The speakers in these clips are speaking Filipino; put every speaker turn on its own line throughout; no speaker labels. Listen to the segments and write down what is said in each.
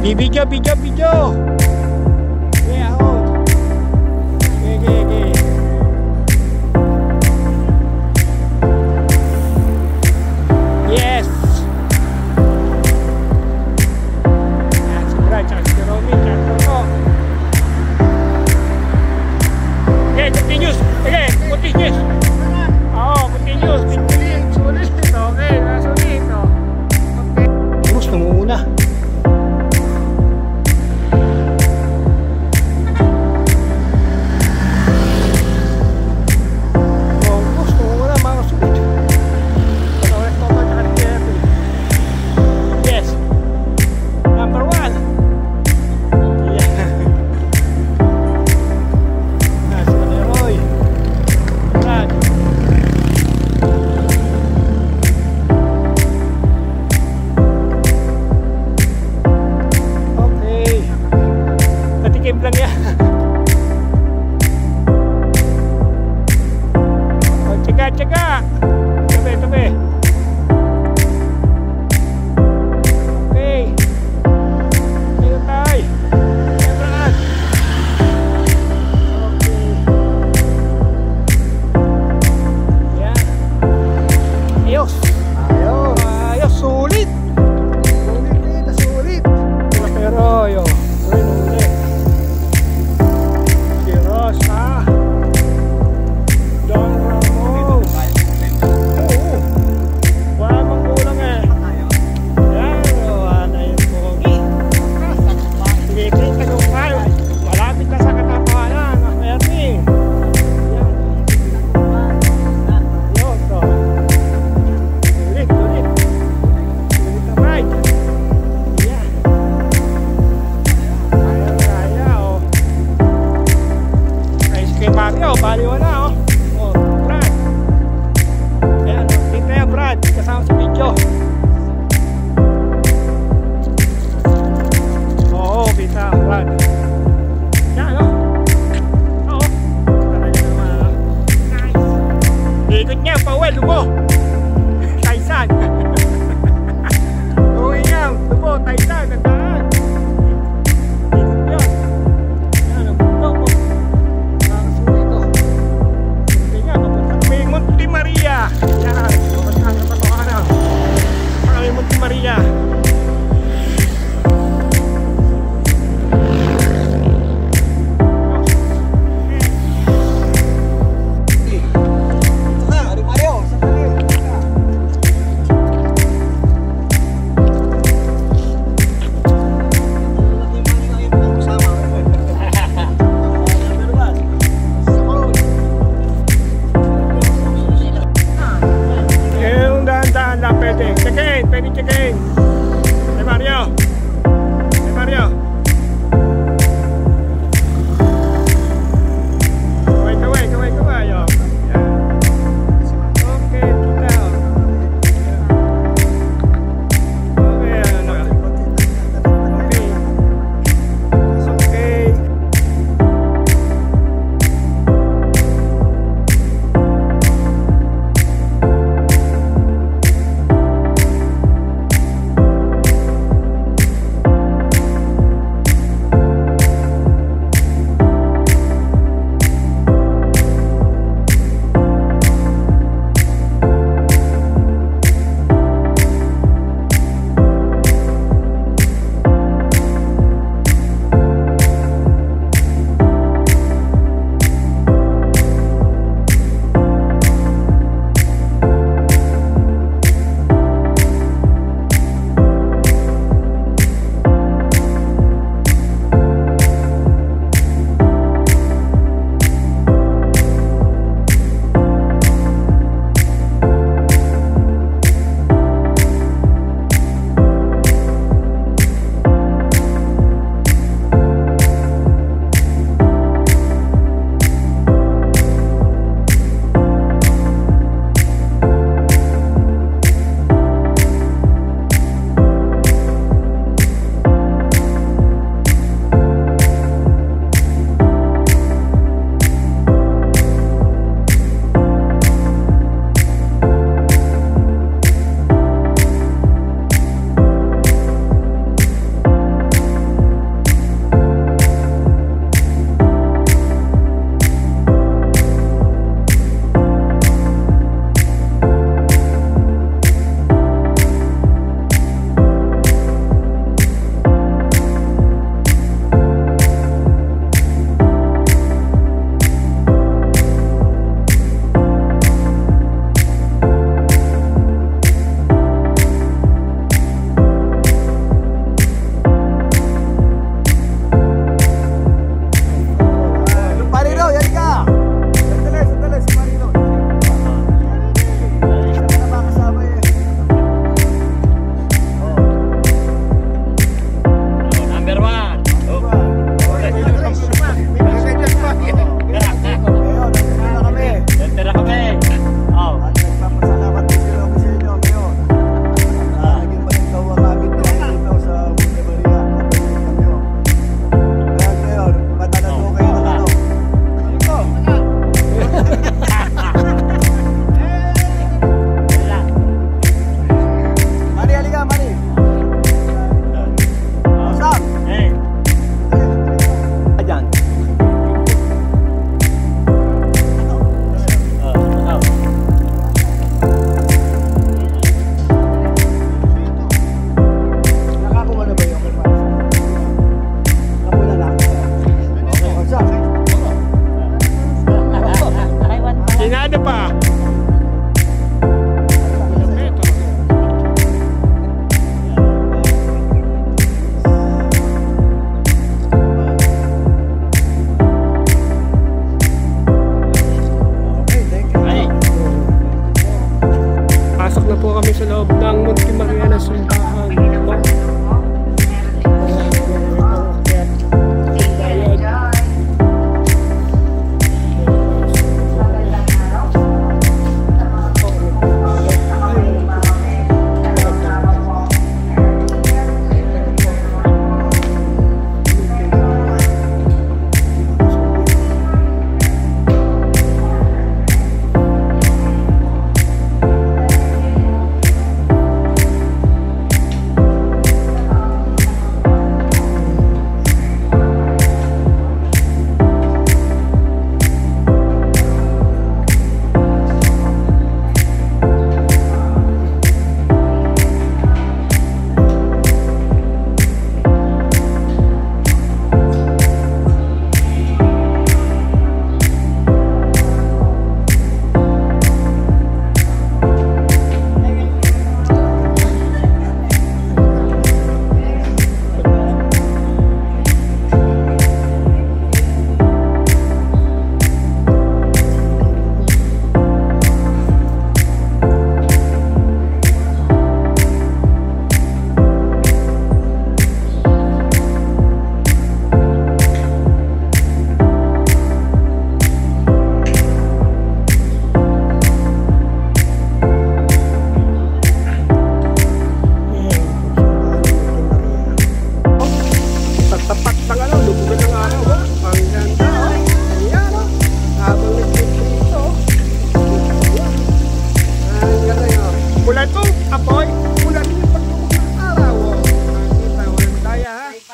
Video. Yeah, hold. Okay. Yes. Yan, si Brad, tsaka si Romy, tsaka ko. Okay, continuous. Okay, continuous. Oo, continuous. Sulit. Okay, nasulit. Okay. Terus, namumuna.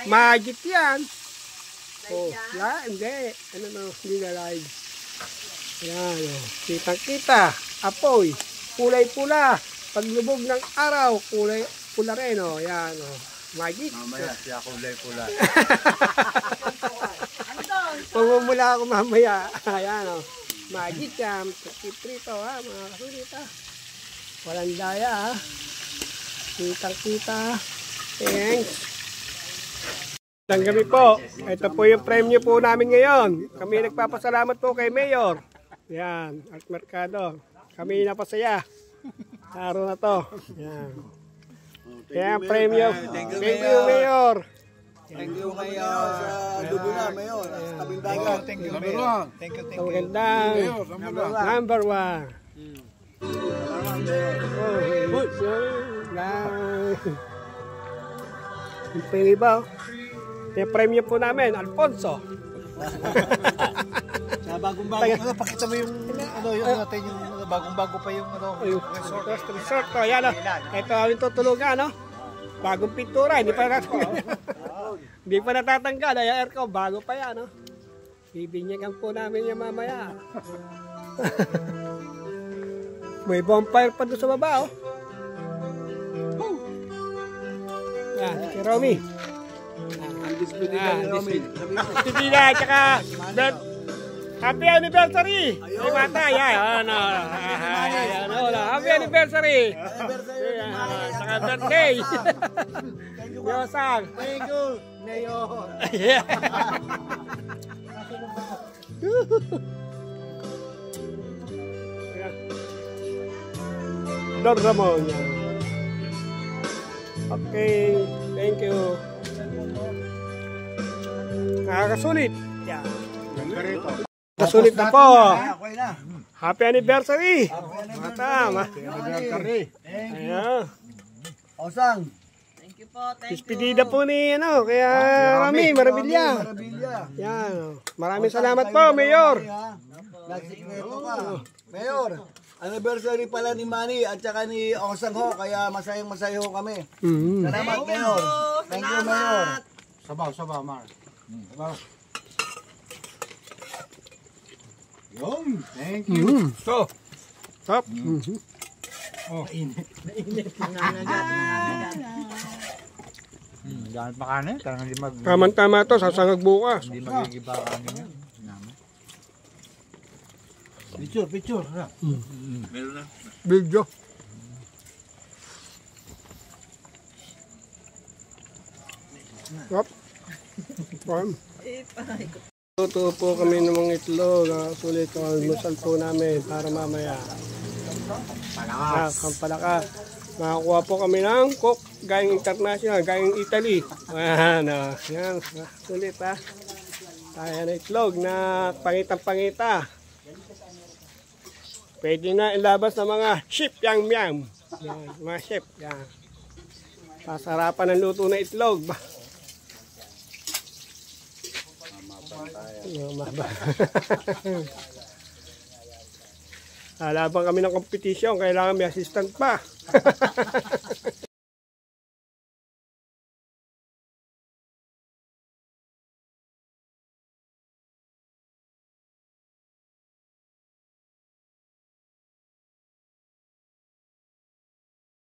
Magic yan. Oh, hindi. Ano no, hindi na live. Yan, oh. Kitang-kita. Apoy. Kulay-pula. Paglubog ng araw, kulay pula rin, oh. Yan, oh. Magic.
Mamaya, siya kulay pula.
Pumumula ako mamaya. Ayan, oh. Magic yan. Prito, ha, mga kasulit, ha. Walang daya, ha. Kitang-kita. Thanks. Ang gabi po. Ito po yung premyo po namin ngayon. Kami nagpapasalamat po kay Mayor. Yan, at Mercado. Kami napasaya. Araw na to. Yan. Yan, premyo. Thank you, Mayor.
Thank you Mayor sa Lubuna, Mayor. Sa Tabindagan. Thank you, Mayor. Thank you.
Magandang number 1. Yung premyo ba? Yung premyo po namin, Alfonso.
Sa bagong-bago, pakita mo yung natin yung bagong-bago pa yung
resort ko. Yan, oh. Ito ang tutulugan, no? Bagong pintura, hindi pa hindi pa natatanggal. Ay, aircon, bago pa yan, no? Bibinyagan po namin yan mamaya. May bonfire pa doon sa baba, oh. Yan, si Romy. Despedida, tsaka happy anniversary! Ay, mata, yan. Happy anniversary! Tsaka birthday! Yosang!
Thank you, Mayor.
Don Ramon. Okay, thank you. Nakakasulit. Yan. Kasulit na po. Happy anniversary. Mata. Ayan.
Osang.
Thank you po, thank you.
Despedida po ni, ano, kaya Rami, Marabilla. Yan. Maraming salamat po, Mayor.
Nagsikreto ka. Mayor, anniversary pala ni Manny at saka ni Osang ho, kaya masayang-masaya ho kami. Salamat, Mayor. Thank you, Mayor. Sabaw, Mar. Sabaw. Yung, thank you.
Stop.
Oh, init. Ganit pa kanin, talagang hindi
Tama-tama to, sasangag bukas.
magigiba kanin yan. Picture. Meron na.
Video. Stop. Tutuo po kami ng mga itlog. Sulit ang almusal po namin para mamaya. Kampalakas. Makakuha po kami ng Cook Galing International, Galing Italy. Ayan, yan. Sulit, ha. Kaya na itlog na pangitang-pangita. Pwede na ilabas ng mga chip yang miyam. Yan, mga chef. Yan. Sasarapan ng luto na itlog. Laban kami ng kompetisyon, kailangan may assistant pa.